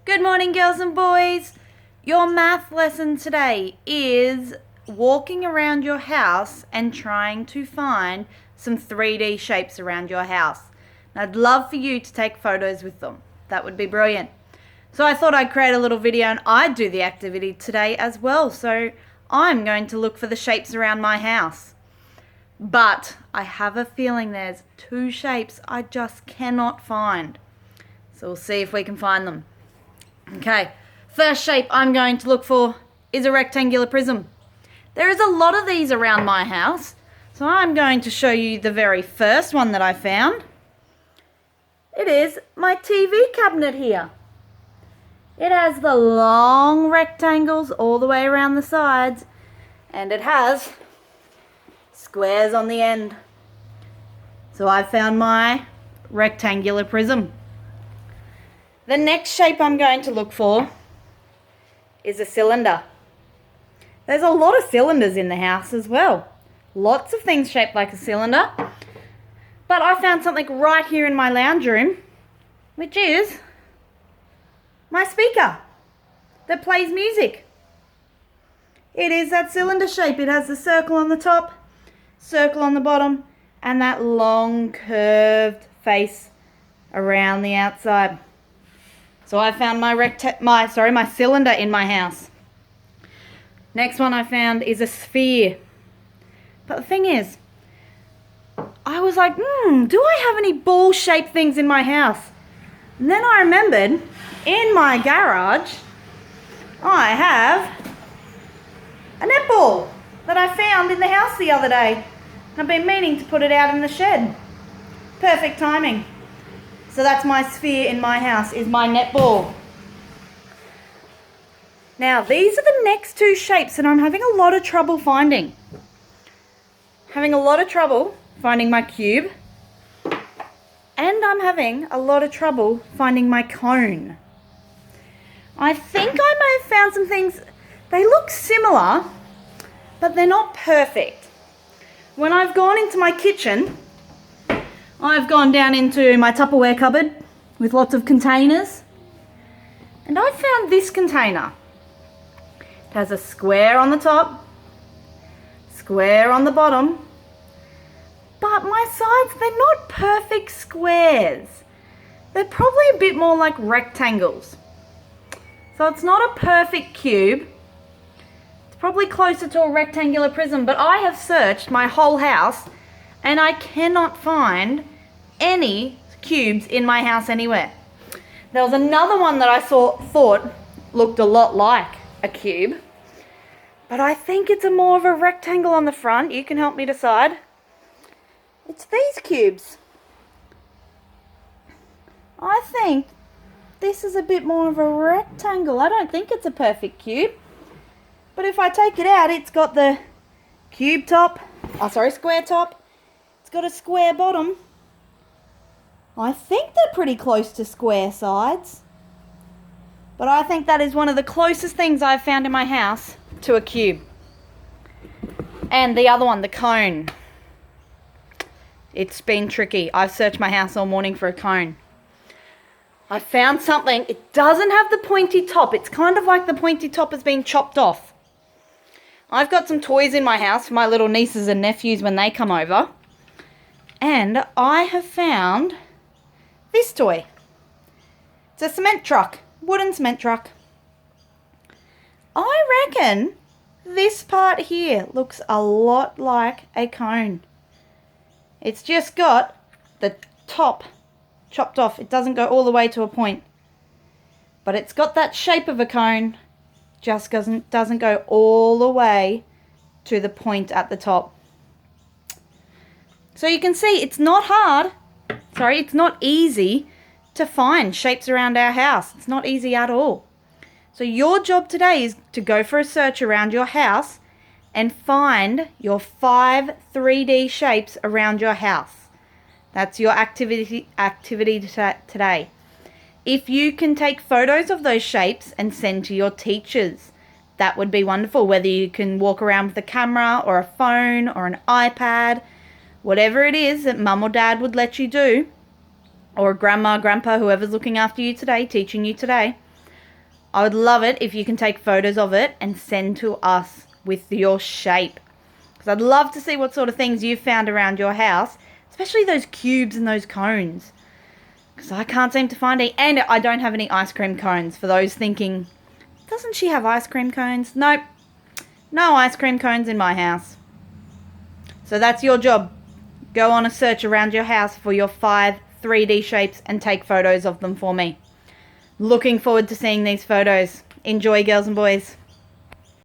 Good morning, girls and boys. Your math lesson today is walking around your house and trying to find some 3D shapes around your house. And I'd love for you to take photos with them. That would be brilliant. So I thought I'd create a little video and I'd do the activity today as well. So I'm going to look for the shapes around my house. But I have a feeling there's two shapes I just cannot find. So we'll see if we can find them. Okay, first shape I'm going to look for is a rectangular prism. There is a lot of these around my house, so I'm going to show you the very first one that I found. It is my TV cabinet here. It has the long rectangles all the way around the sides, and it has squares on the end. So I found my rectangular prism. The next shape I'm going to look for is a cylinder. There's a lot of cylinders in the house as well. Lots of things shaped like a cylinder. But I found something right here in my lounge room, which is my speaker that plays music. It is that cylinder shape. It has the circle on the top, circle on the bottom, and that long curved face around the outside. So I found my cylinder in my house. Next one I found is a sphere. But the thing is, I was like, do I have any ball-shaped things in my house? And then I remembered, in my garage, I have a netball that I found in the house the other day. I've been meaning to put it out in the shed. Perfect timing. So that's my sphere in my house, is my netball. Now, these are the next two shapes that I'm having a lot of trouble finding. Having a lot of trouble finding my cube. And I'm having a lot of trouble finding my cone. I think I may have found some things, they look similar, but they're not perfect. When I've gone into my kitchen, I've gone down into my Tupperware cupboard with lots of containers, and I found this container. It has a square on the top, square on the bottom, but my sides, they're not perfect squares. They're probably a bit more like rectangles. So it's not a perfect cube. It's probably closer to a rectangular prism, but I have searched my whole house and I cannot find any cubes in my house anywhere. There was another one that I thought looked a lot like a cube, but I think it's more of a rectangle on the front. You can help me decide. It's these cubes. I think this is a bit more of a rectangle. I don't think it's a perfect cube, but if I take it out, it's got the square top. It's got a square bottom. I think they're pretty close to square sides. But I think that is one of the closest things I've found in my house to a cube. And the other one, the cone. It's been tricky. I've searched my house all morning for a cone. I found something. It doesn't have the pointy top. It's kind of like the pointy top has been chopped off. I've got some toys in my house for my little nieces and nephews when they come over. And I have found this toy. It's a cement truck, wooden cement truck. I reckon this part here looks a lot like a cone. It's just got the top chopped off. It doesn't go all the way to a point. But it's got that shape of a cone, just doesn't go all the way to the point at the top. So you can see it's not easy to find shapes around our house. It's not easy at all. So your job today is to go for a search around your house and find your 5 3D shapes around your house. That's your activity today. If you can take photos of those shapes and send to your teachers, that would be wonderful. Whether you can walk around with a camera or a phone or an iPad, whatever it is that mum or dad would let you do, or grandma, grandpa, whoever's looking after you today, teaching you today, I would love it if you can take photos of it and send to us with your shape. Because I'd love to see what sort of things you've found around your house, especially those cubes and those cones. Because I can't seem to find any. And I don't have any ice cream cones, for those thinking, doesn't she have ice cream cones? Nope. No ice cream cones in my house. So that's your job. Go on a search around your house for your 5 3D shapes and take photos of them for me. Looking forward to seeing these photos. Enjoy, girls and boys.